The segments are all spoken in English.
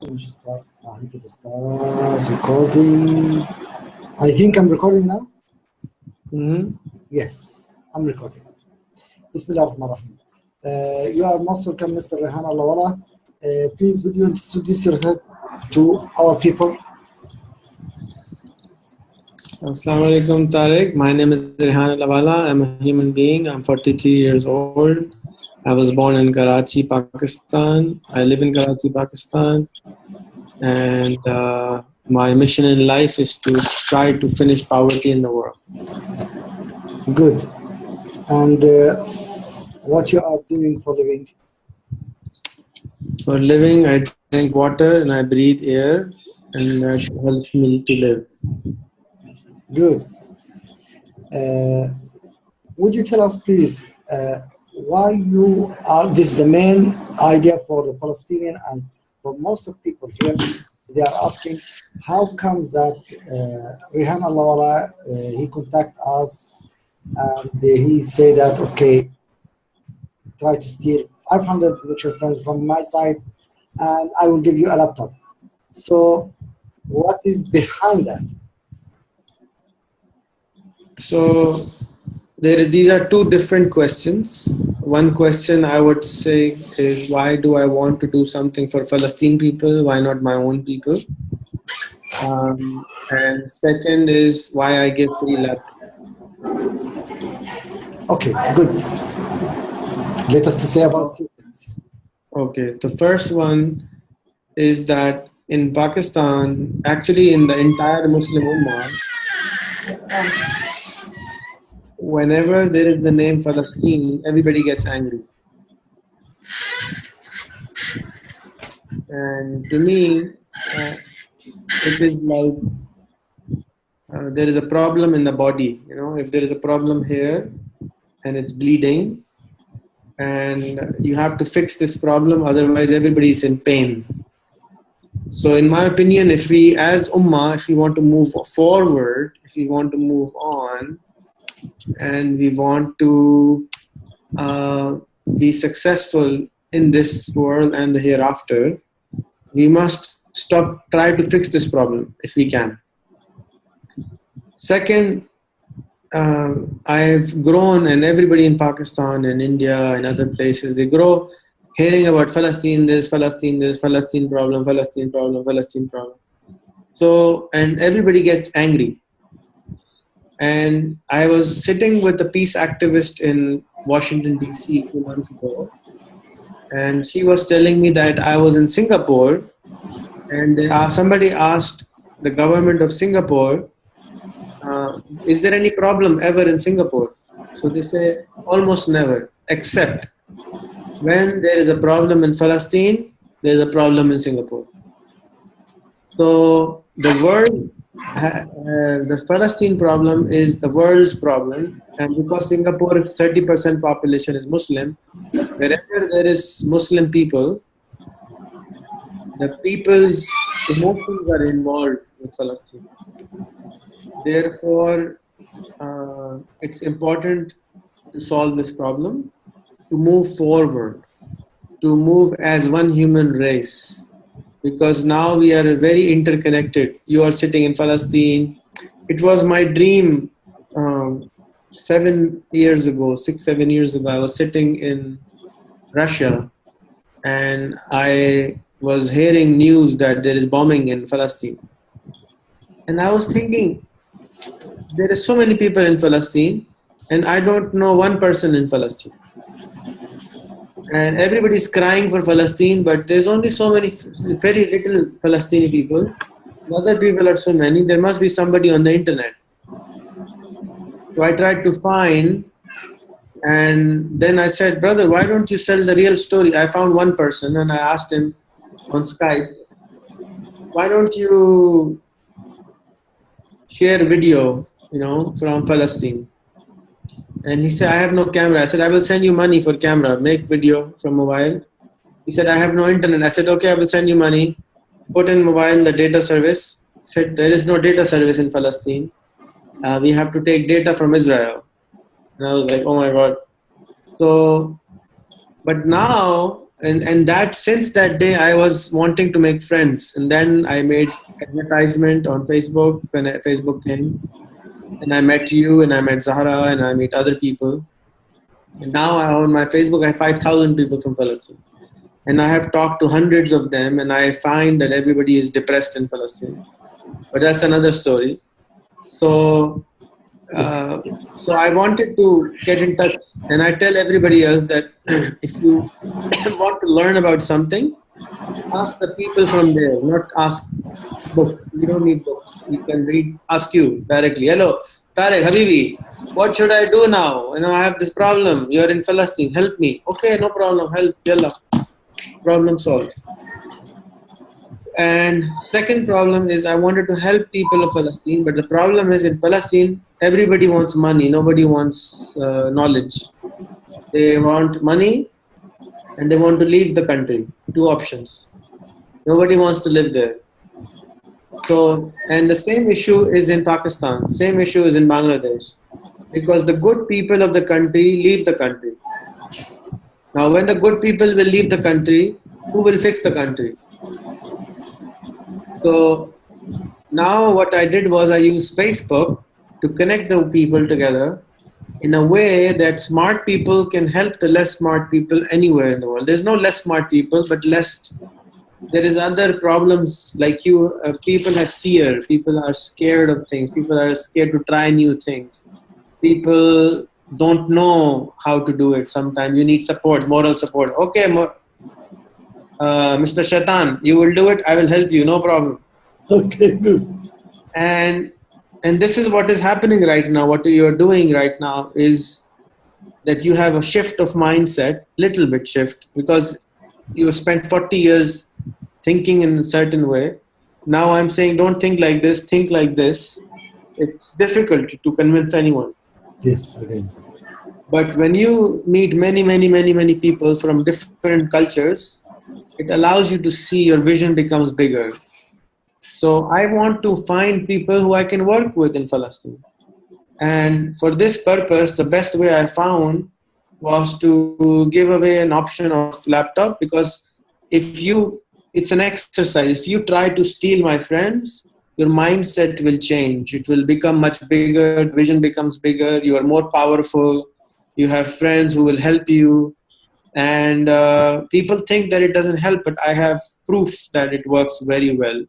We should start. I could start recording. I think I'm recording now. Yes, I'm recording. Bismillah ar-Rahman ar-Rahim. You are most welcome, Mr. Rehan Allawala. Please, would you introduce yourself to our people? Assalamu alaikum, Tariq. My name is Rehan Allawala. I'm a human being. I'm 43 years old. I was born in Karachi, Pakistan. I live in Karachi, Pakistan. And my mission in life is to try to finish poverty in the world. Good. And what you are doing for living? For living, I drink water and I breathe air, and that helps me to live. Good. Would you tell us, please, why you are, this is the main idea for the Palestinian and for most of people here, they are asking, how comes that Rehan Allawala, he contact us and he say that, okay, try to steal 500 mutual friends from my side and I will give you a laptop. So what is behind that? So these are two different questions. One question I would say is, why do I want to do something for Palestinian people? Why not my own people? And second is, why I give free laptops. Okay, good. Let us to say about it. Okay, the first one is that in Pakistan, actually in the entire Muslim Ummah, whenever there is the name Palestine, everybody gets angry. And to me, it is like there is a problem in the body. You know, if there is a problem here and it's bleeding, and you have to fix this problem, otherwise everybody is in pain. So in my opinion, if we as Ummah, if we want to move forward, if we want to move on, and we want to be successful in this world and the hereafter, we must try to fix this problem if we can. Second, I've grown, and everybody in Pakistan and India and other places, they grow hearing about Palestine this, Palestine this, Palestine problem, Palestine problem, Palestine problem. So, and everybody gets angry. And I was sitting with a peace activist in Washington, D.C. 2 months ago. And she was telling me that I was in Singapore, and somebody asked the government of Singapore, is there any problem ever in Singapore? So they say almost never, except when there is a problem in Palestine, there is a problem in Singapore. So the world, the Palestine problem is the world's problem, and because Singapore's 30% population is Muslim, wherever there is Muslim people, the people's emotions are involved with Palestine. Therefore, it's important to solve this problem, to move forward, to move as one human race, because now we are very interconnected. You are sitting in Palestine. It was my dream 6-7 years ago, I was sitting in Russia, and I was hearing news that there is bombing in Palestine. And I was thinking, there are so many people in Palestine, and I don't know one person in Palestine. And everybody's crying for Palestine, but there's only so many, very little Palestinian people. Other people are so many. There must be somebody on the internet. So I tried to find, and then I said, brother, why don't you tell the real story? I found one person, and I asked him on Skype, why don't you share a video, from Palestine? And he said, I have no camera. I said, I will send you money for camera, make video from mobile. He said, I have no internet. I said, okay, I will send you money. Put in mobile the data service. He said, there is no data service in Palestine. We have to take data from Israel. And I was like, oh my God. So, but now and that since that day I was wanting to make friends, and then I made advertisement on Facebook when Facebook came, and I met you, and I met Zahra, and I meet other people. And now on my Facebook I have 5,000 people from Palestine, and I have talked to hundreds of them, and I find that everybody is depressed in Palestine, but that's another story. So so I wanted to get in touch, and I tell everybody else that if you want to learn about something, ask the people from there, not ask books. You don't need books. You can read, ask you directly. Hello, Tarek, Habibi, what should I do now? I have this problem. You're in Palestine. Help me. Okay, no problem. Help. Yalla. Problem solved. And second problem is I wanted to help people of Palestine, but the problem is in Palestine, everybody wants money. Nobody wants knowledge. They want money and they want to leave the country. Two options. Nobody wants to live there. So, and the same issue is in Pakistan. Same issue is in Bangladesh. Because the good people of the country leave the country. Now, when the good people will leave the country, who will fix the country? So now what I did was I used Facebook to connect the people together in a way that smart people can help the less smart people anywhere in the world. There's no less smart people, but there is other problems like you. People have fear. People are scared of things. People are scared to try new things. People don't know how to do it. Sometimes you need support, moral support. Okay, Mr. Shaitan, you will do it. I will help you. No problem. Okay, good. And this is what is happening right now. What you're doing right now is that you have a shift of mindset, little bit shift, because you spent 40 years thinking in a certain way. Now I'm saying, don't think like this, think like this. It's difficult to convince anyone. Yes, again. But when you meet many people from different cultures, it allows you to see your vision becomes bigger. So I want to find people who I can work with in Palestine. And for this purpose, the best way I found was to give away an option of laptop, because it's an exercise. If you try to steal my friends, your mindset will change. It will become much bigger. Vision becomes bigger. You are more powerful. You have friends who will help you. And people think that it doesn't help, but I have proof that it works very well.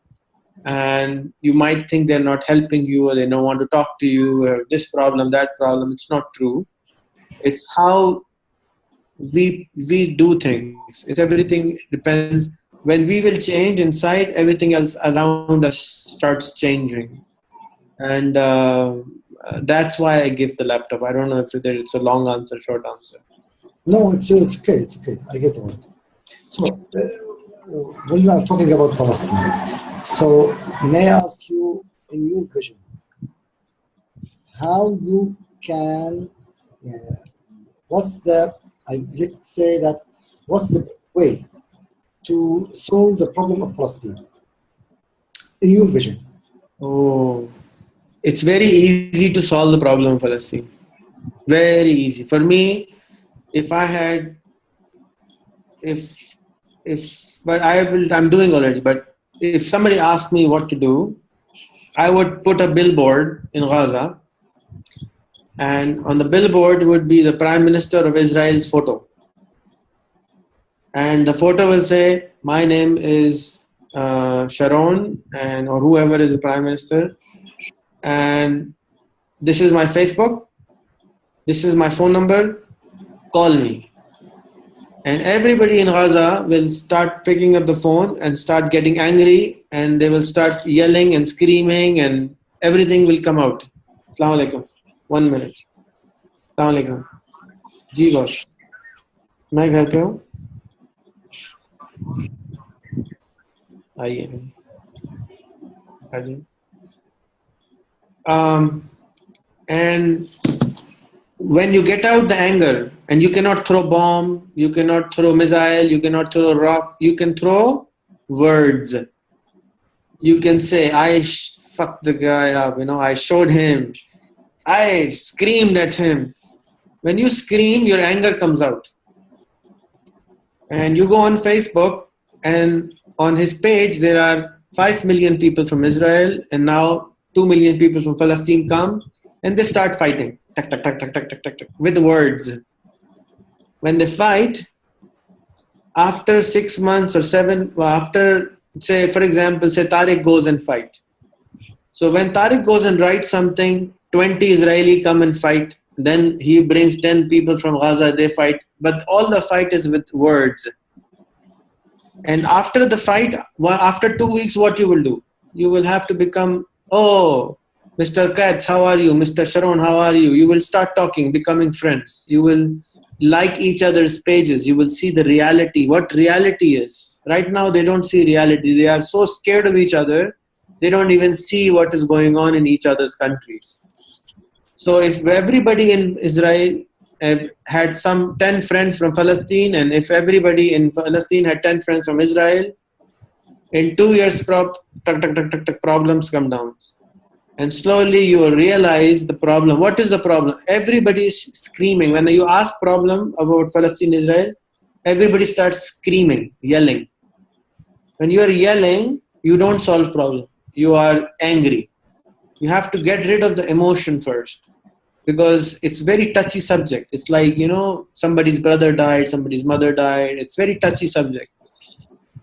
And you might think they're not helping you, or they don't want to talk to you, or this problem, that problem. It's not true. It's how we do things. It's everything depends. When we will change inside, everything else around us starts changing. And that's why I give the laptop. I don't know if it's a long answer, short answer. No, it's okay. It's okay. I get it. So, when you are talking about Palestine, so may I ask you, in your vision, how you can, what's the, let's say that, what's the way to solve the problem of Palestine in your vision? Oh, it's very easy to solve the problem of Palestine. Very easy. For me, but I'm doing already, but if somebody asked me what to do, I would put a billboard in Gaza, and on the billboard would be the Prime Minister of Israel's photo. And the photo will say, my name is Sharon, or whoever is the Prime Minister, and this is my Facebook, this is my phone number, call me. And everybody in Gaza will start picking up the phone and start getting angry, and they will start yelling and screaming, and everything will come out. Assalamu alaikum. 1 minute. Assalamu alaikum. Ji boss. मैं घर पे हूँ. आइए. And when you get out the anger, and you cannot throw bomb, you cannot throw missile, you cannot throw rock, you can throw words. You can say, I fucked the guy up, I showed him, I screamed at him. When you scream, your anger comes out. And you go on Facebook, and on his page there are 5 million people from Israel, and now 2 million people from Palestine come, and they start fighting, tak, tak, tak, tak, tak, tak, tak, tak, with words. When they fight, after 6 months or seven, well, after, say, for example, say Tariq goes and fight. So when Tariq goes and writes something, 20 Israeli come and fight. Then he brings 10 people from Gaza, they fight. But all the fight is with words. And after the fight, after 2 weeks, what you will do? You will have to become, oh, Mr. Katz, how are you? Mr. Sharon, how are you? You will start talking, becoming friends. You will like each other's pages. You will see the reality, what reality is. Right now, they don't see reality. They are so scared of each other, they don't even see what is going on in each other's countries. So if everybody in Israel had some 10 friends from Palestine, and if everybody in Palestine had 10 friends from Israel, in 2 years, problems come down. And slowly you will realize the problem. What is the problem? Everybody is screaming. When you ask problem about Palestine, Israel, everybody starts screaming, yelling. When you are yelling, you don't solve problem. You are angry. You have to get rid of the emotion first, because it's very touchy subject. It's like, somebody's brother died, somebody's mother died. It's very touchy subject.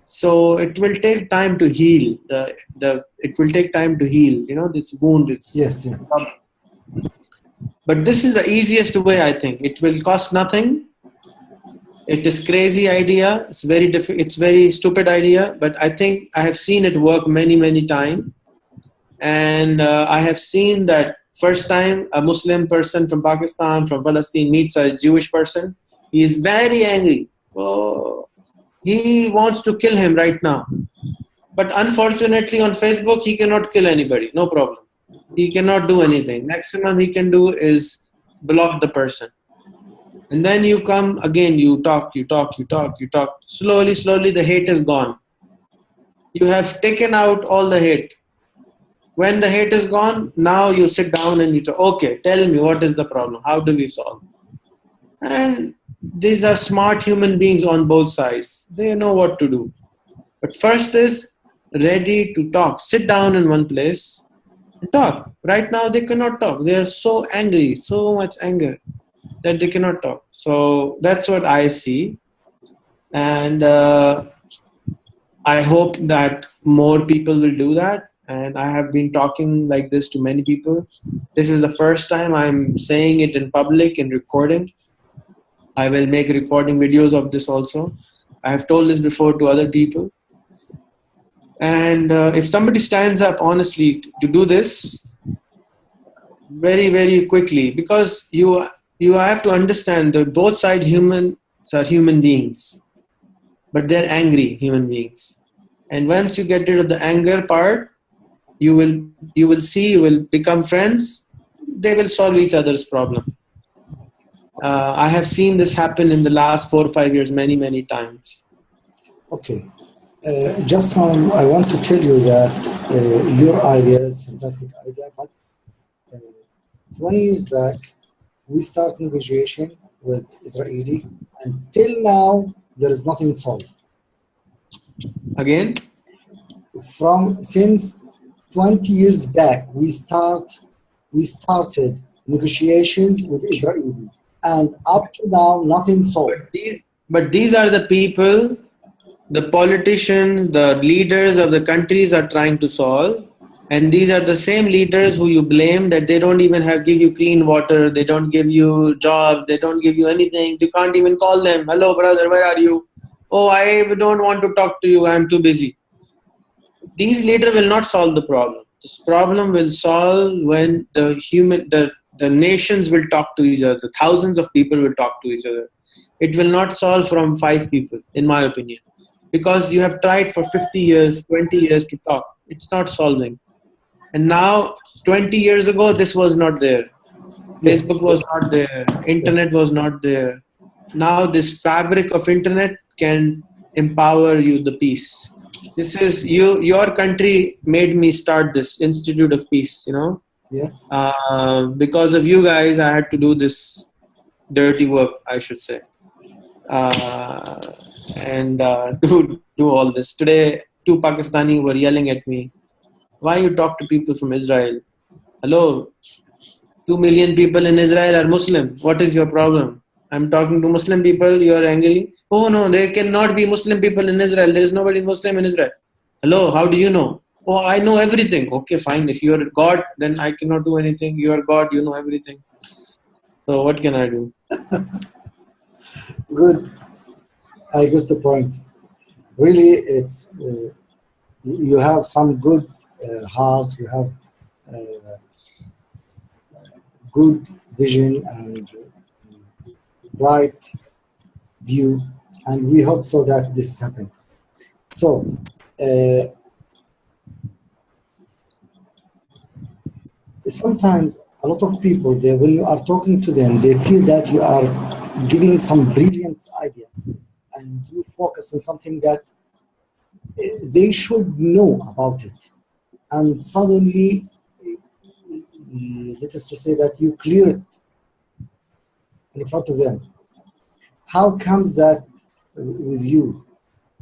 So it will take time to heal. It will take time to heal. This wound. Yes. Yeah. But this is the easiest way, I think. It will cost nothing. It is crazy idea. It's very stupid idea. But I think I have seen it work many, many times. And I have seen that first time a Muslim person from Pakistan, from Palestine meets a Jewish person, he is very angry. Oh, he wants to kill him right now. But unfortunately on Facebook, he cannot kill anybody. No problem. He cannot do anything. Maximum he can do is block the person. And then you come again, you talk. Slowly, the hate is gone. You have taken out all the hate. When the hate is gone, now you sit down and you talk, okay, tell me what is the problem? How do we solve? And these are smart human beings on both sides. They know what to do. But first is ready to talk. Sit down in one place and talk. Right now they cannot talk. They are so angry, so much anger that they cannot talk. So that's what I see. And I hope that more people will do that. And I have been talking like this to many people. This is the first time I'm saying it in public and recording. I will make recording videos of this also. I have told this before to other people. And if somebody stands up honestly to do this very, very quickly, because you have to understand that both sides humans are human beings, but they're angry human beings. And once you get rid of the anger part, you will become friends. They will solve each other's problem. I have seen this happen in the last 4 or 5 years many, many times. Okay. Just now, I want to tell you that your idea is a fantastic idea, but 20 years back, we started negotiation with Israeli, and till now, there is nothing solved. Again? Since 20 years back, we started negotiations with Israeli, and up to now, nothing solved. But these are the people, the politicians, the leaders of the countries are trying to solve. And these are the same leaders who you blame that they don't even give you clean water, they don't give you jobs, they don't give you anything. You can't even call them, hello brother, where are you? Oh, I don't want to talk to you, I'm too busy. These leaders will not solve the problem. This problem will solve when the nations will talk to each other. The thousands of people will talk to each other. It will not solve from 5 people, in my opinion. Because you have tried for 50 years, 20 years to talk. It's not solving. And now, 20 years ago, this was not there. Yes. Facebook was not there. Internet was not there. Now this fabric of internet can empower you the peace. This is your country made me start this Institute of Peace, Yeah. because of you guys, I had to do this dirty work, I should say. and to do all this. Today, two Pakistani were yelling at me, "Why you talk to people from Israel? Hello, 2 million people in Israel are Muslim. What is your problem? I'm talking to Muslim people. You are angry. Oh no, there cannot be Muslim people in Israel. There is nobody Muslim in Israel. Hello, how do you know? Oh, I know everything. Okay, fine. If you are God, then I cannot do anything. You are God. You know everything. So what can I do?" Good. I get the point. Really, it's you have some good heart. You have uh, good vision and bright view, and we hope so that this is happening. So, uh, sometimes a lot of people, they, when you are talking to them, they feel that you are giving some brilliant idea, and you focus on something that they should know about it, and suddenly, let us just say that you clear it in front of them. How comes that with you?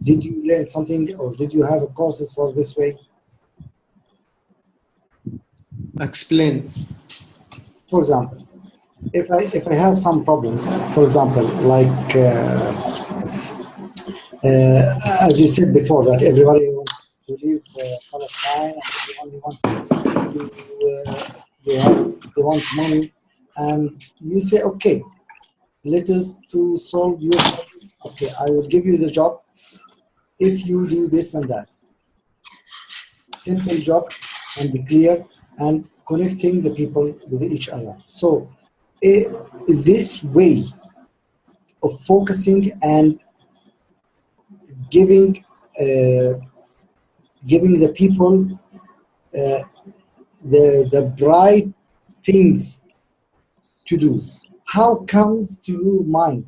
Did you learn something, or did you have a courses for this way? Explain. For example, if I have some problems, for example, like as you said before, that everybody wants to leave Palestine, and everyone want to they want money, and you say, okay, let us to solve your problem. Okay, I will give you the job if you do this and that. Simple job and clear, and connecting the people with each other. So this way of focusing and giving uh, giving the people uh, the bright things to do. How comes to your mind?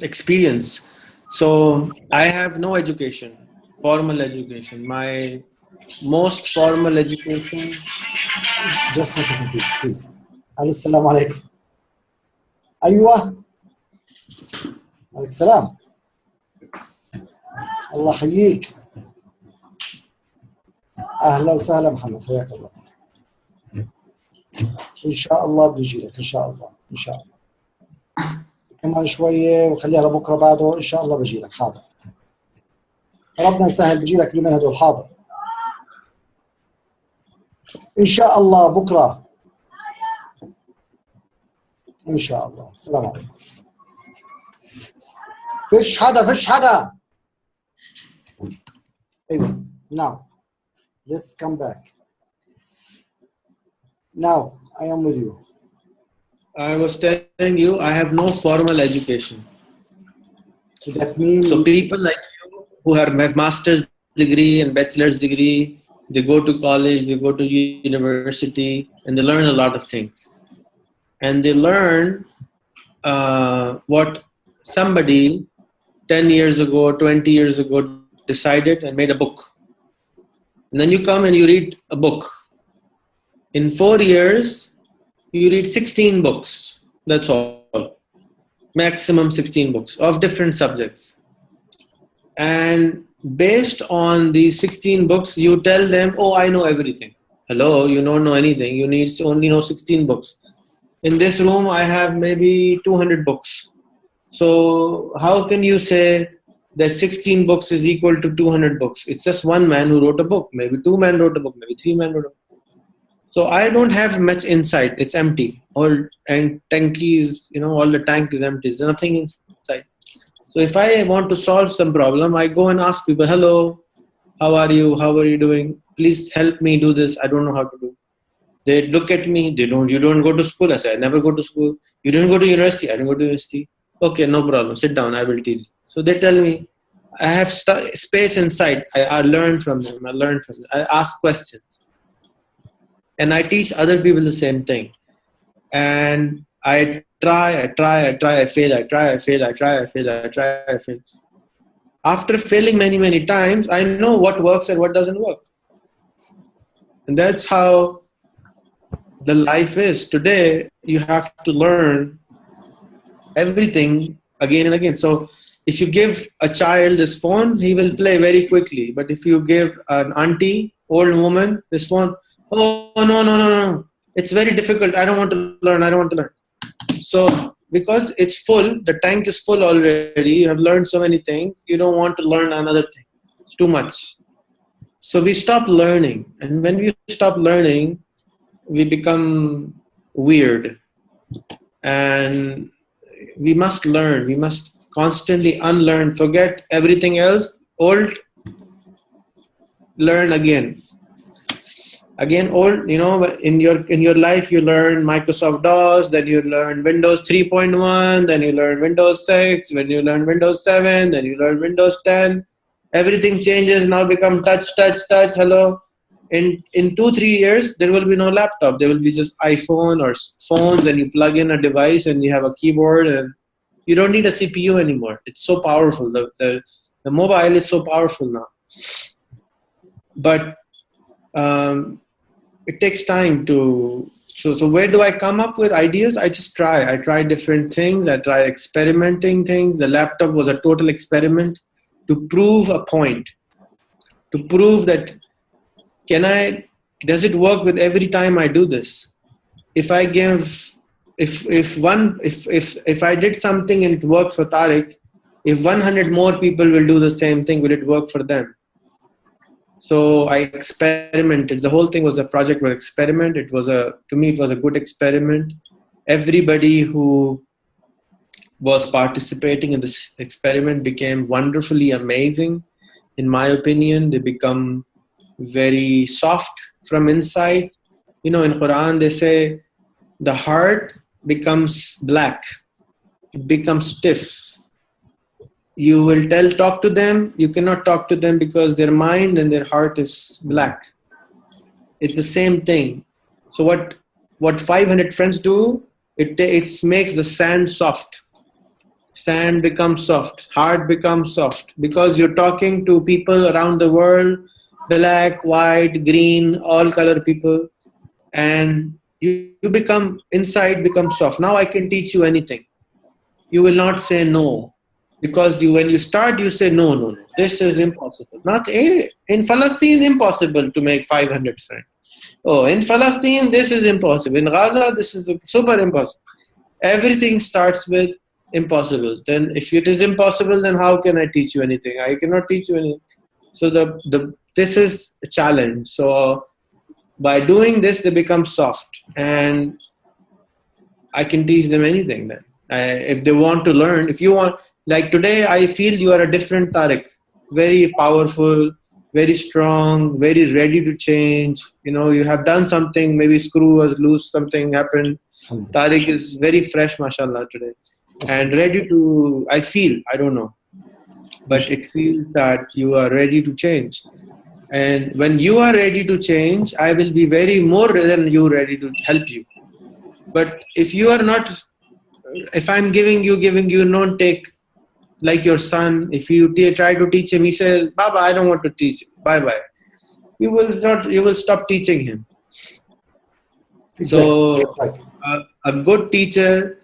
Experience. So I have no education, formal education. My most formal education. Just a second, please. Assalamu alaikum. أيوة. عليك السلام. الله يحييك. أهلا وسهلا محمد، حياك الله. إن شاء الله بيجي لك، إن شاء الله، إن شاء الله. كمان شوية وخليها لبكرة بعده، إن شاء الله بيجي لك. حاضر. ربنا يسهل، بيجي لك اليومين هدول. حاضر. إن شاء الله بكرة. إن شاء الله. السلام عليكم. فيش حدا. أيوة. Now, let's come back. Now, I am with you. I was telling you, I have no formal education. That means So people like you who have master's degree and bachelor's degree, they go to college, they go to university, and they learn a lot of things. And they learn what somebody 10 years ago, 20 years ago decided and made a book. And then you come and you read a book. In 4 years, you read 16 books. That's all. Maximum 16 books of different subjects. And based on these 16 books, you tell them, oh, I know everything. Hello, you don't know anything. You need only know 16 books. In this room, I have maybe 200 books. So how can you say that 16 books is equal to 200 books? It's just one man who wrote a book. Maybe two men wrote a book. Maybe three men wrote a book. So I don't have much insight. It's empty. All and tanky is, all the tank is empty. There's nothing inside. So if I want to solve some problem, I go and ask people, hello, how are you? How are you doing? Please help me do this. I don't know how to do. They look at me. You don't go to school. I say, I never go to school. You didn't go to university. I didn't go to university. Okay, no problem. Sit down. I will teach you. So they tell me, I have space inside. I learn from them. I ask questions. And I teach other people the same thing. And I try, I fail. After failing many, many times, I know what works and what doesn't work. And that's how the life is. Today, you have to learn everything again and again. So if you give a child this phone, he will play very quickly. But if you give an auntie, old woman, this phone, oh no, no, no, no. It's very difficult. I don't want to learn. I don't want to learn. So because it's full, the tank is full already. You have learned so many things. You don't want to learn another thing. It's too much. So we stop learning. And when we stop learning, we become weird. And we must learn. We must constantly unlearn. Forget everything else. Old, learn again. Again, old, in your life, you learn Microsoft DOS, then you learn Windows 3.1, then you learn Windows 6, when you learn Windows 7, then you learn Windows 10. Everything changes, now become touch, hello. In 2-3 years, there will be no laptop. There will be just iPhone or phones, and you plug in a device and you have a keyboard, and you don't need a CPU anymore. It's so powerful. The mobile is so powerful now. But it takes time to, so where do I come up with ideas? I just try. I try different things. I try experimenting things. The laptop was a total experiment to prove a point, to prove that does it work with every time I do this? If I give, if I did something and it worked for Tariq, if 100 more people will do the same thing, will it work for them? So I experimented. The whole thing was a project or experiment. To me, it was a good experiment. Everybody who was participating in this experiment became wonderfully amazing. In my opinion, they become very soft from inside. In Quran, they say the heart becomes black. It becomes stiff. You will talk to them. You cannot talk to them because their mind and their heart is black. It's the same thing. So what 500 friends do, it makes the sand soft. Sand becomes soft. Heart becomes soft because you're talking to people around the world, black, white, green, all color people, and you become inside become soft. Now I can teach you anything. You will not say no. Because when you start, you say, no, this is impossible. Not in Palestine, impossible to make 500 friends. Oh, in Palestine, this is impossible. In Gaza, this is super impossible. Everything starts with impossible. Then if it is impossible, then how can I teach you anything? I cannot teach you anything. So this is a challenge. So by doing this, they become soft. And I can teach them anything then. If they want to learn, if you want... Like today, I feel you are a different Tariq, very powerful, very strong, very ready to change. You have done something, maybe screw was loose, something happened. Tariq is very fresh, mashallah, today. And ready to, I don't know. But it feels that you are ready to change. And when you are ready to change, I will be very more than you ready to help you. But if you are not, if I'm giving you, don't take... Like your son, if you try to teach him, he says, Baba, I don't want to teach. Bye. You will stop teaching him. Exactly. So a good teacher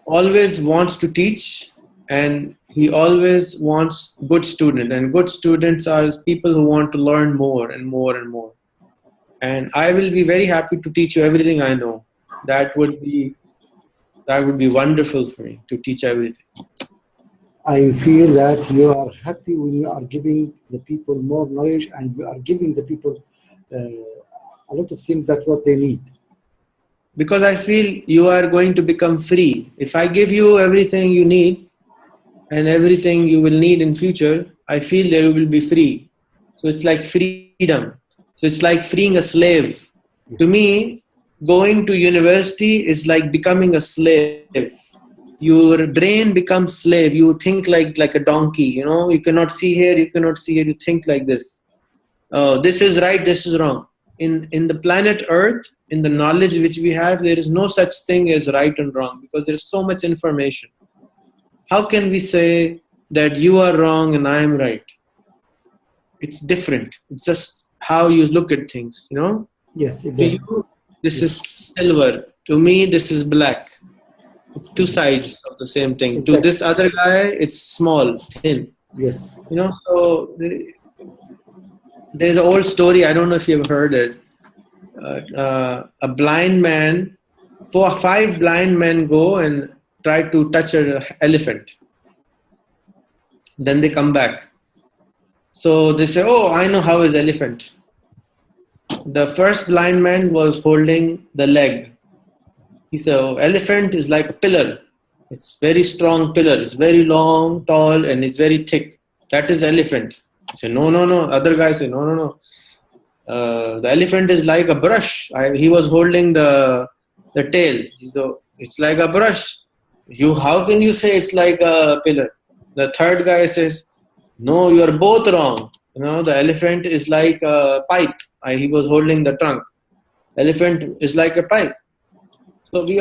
always wants to teach, and he always wants good students. And good students are people who want to learn more and more and more. And I will be very happy to teach you everything I know. That would be wonderful for me to teach everything. I feel that you are happy when you are giving the people more knowledge and you are giving the people a lot of things that what they need. Because I feel you are going to become free. If I give you everything you need and everything you will need in future, I feel that you will be free. So it's like freedom. So it's like freeing a slave. Yes. To me, going to university is like becoming a slave. Your brain becomes slave. You think like a donkey, you cannot see here, you cannot see here, you think like this. This is right, this is wrong. In the planet Earth, in the knowledge which we have, there is no such thing as right and wrong because there is so much information. How can we say that you are wrong and I am right? It's different. It's just how you look at things, Yes, exactly. To you, this is silver. To me, this is black. It's two sides of the same thing. To Exactly. this other guy, it's small, thin. Yes. So there's an old story. I don't know if you've heard it. A blind man, five blind men go and try to touch an elephant. Then they come back. So they say, "Oh, I know how is elephant." The first blind man was holding the leg. He said, "Oh, elephant is like a pillar. It's very strong pillar. It's very long, tall, and it's very thick. That is elephant." I said, "No, no, no." Other guy said, "No, no, no. The elephant is like a brush." He was holding the tail. So it's like a brush. How can you say it's like a pillar? The third guy says, "No, you are both wrong. The elephant is like a pipe." He was holding the trunk. Elephant is like a pipe. So we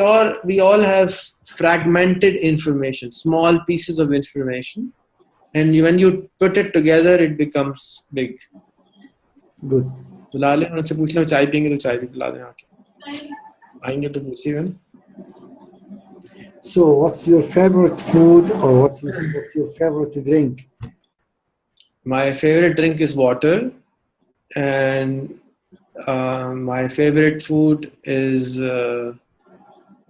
all have fragmented information, small pieces of information, and when you put it together, it becomes big. Good. बुला ले उनसे पूछ लो चाय पियेंगे तो चाय भी पिला दें आके आएंगे तो पूछिएगा ना. So, what's your favorite food, or what's your favorite drink? My favorite drink is water, and my favorite food is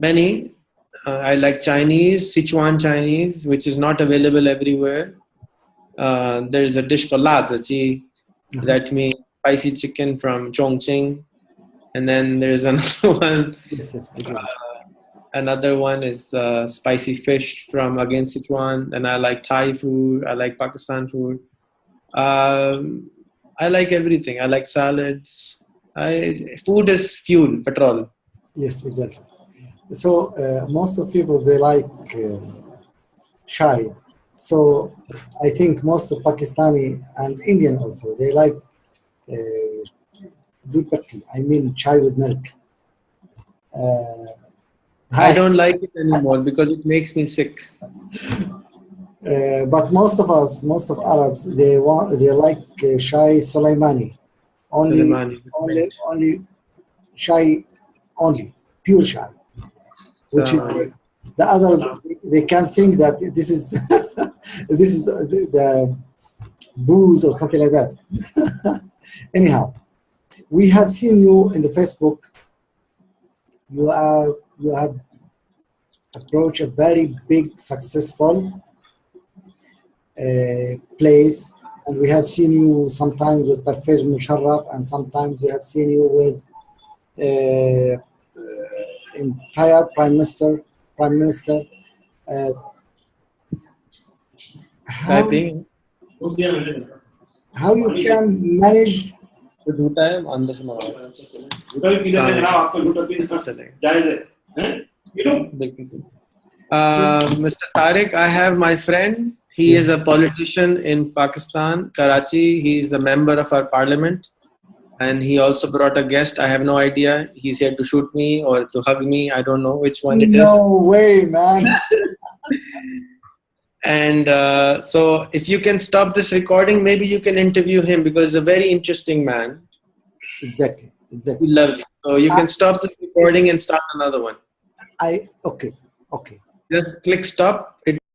many. I like Chinese, Sichuan Chinese, which is not available everywhere. There is a dish called lazi, that means spicy chicken from Chongqing, and then there's another one. Yes. Another one is spicy fish from again Sichuan, and I like Thai food. I like Pakistan food. I like everything. I like salads. Food is fuel, petrol. Yes, exactly. So most of people, they like chai. So I think most of Pakistani and Indian also, they like deeper tea. I mean chai with milk. I don't like it anymore because it makes me sick. But most of Arabs, they like chai Sulaimani. Only chai, only pure chai. Which is the others, they can think that this is this is the booze or something like that. Anyhow, we have seen you in the Facebook. You have approached a very big, successful place, and we have seen you sometimes with Parfez Musharraf, and sometimes we have seen you with entire Prime Minister. How you can manage? Mr. Tariq, I have my friend. He is a politician in Pakistan, Karachi. He is a member of our parliament. And he also brought a guest. I have no idea. He's here to shoot me or to hug me. I don't know which one it is. No way, man. And so if you can stop this recording, maybe you can interview him because he's a very interesting man. Exactly. He loves it. So you can stop this recording and start another one. Okay. Just click stop. It